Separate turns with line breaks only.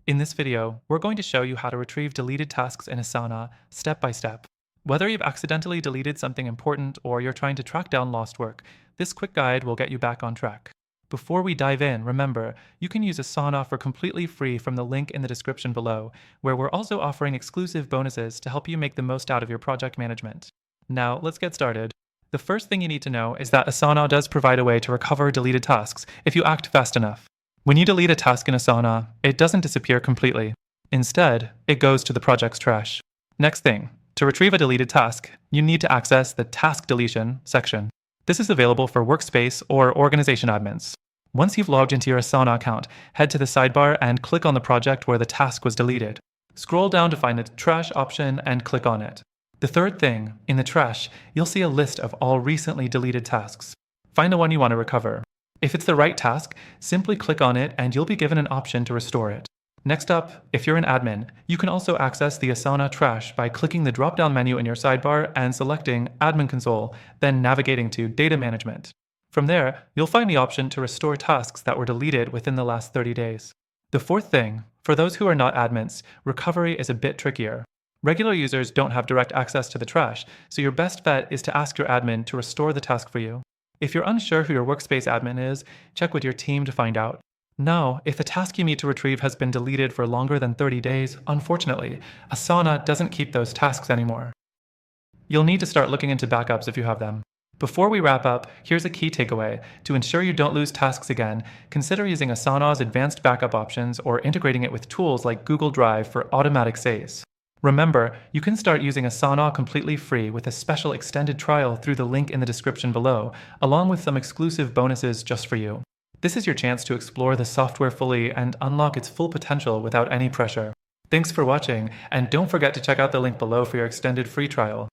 In this video, we're going to show you how to retrieve deleted tasks in Asana step by step. Whether you've accidentally deleted something important or you're trying to track down lost work, this quick guide will get you back on track. Before we dive in, remember, you can use Asana for completely free from the link in the description below, where we're also offering exclusive bonuses to help you make the most out of your project management. Now, let's get started. The first thing you need to know is that Asana does provide a way to recover deleted tasks if you act fast enough. When you delete a task in Asana, it doesn't disappear completely. Instead, it goes to the project's trash. Next thing, to retrieve a deleted task, you need to access the Task Deletion section. This is available for workspace or organization admins. Once you've logged into your Asana account, head to the sidebar and click on the project where the task was deleted. Scroll down to find the Trash option and click on it. The third thing, in the trash, you'll see a list of all recently deleted tasks. Find the one you want to recover. If it's the right task, simply click on it and you'll be given an option to restore it. Next up, if you're an admin, you can also access the Asana trash by clicking the drop-down menu in your sidebar and selecting Admin Console, then navigating to Data Management. From there, you'll find the option to restore tasks that were deleted within the last 30 days. The fourth thing, for those who are not admins, recovery is a bit trickier. Regular users don't have direct access to the trash, so your best bet is to ask your admin to restore the task for you. If you're unsure who your workspace admin is, check with your team to find out. Now, if the task you need to retrieve has been deleted for longer than 30 days, unfortunately, Asana doesn't keep those tasks anymore. You'll need to start looking into backups if you have them. Before we wrap up, here's a key takeaway. To ensure you don't lose tasks again, consider using Asana's advanced backup options or integrating it with tools like Google Drive for automatic saves. Remember, you can start using Asana completely free with a special extended trial through the link in the description below, along with some exclusive bonuses just for you. This is your chance to explore the software fully and unlock its full potential without any pressure. Thanks for watching, and don't forget to check out the link below for your extended free trial.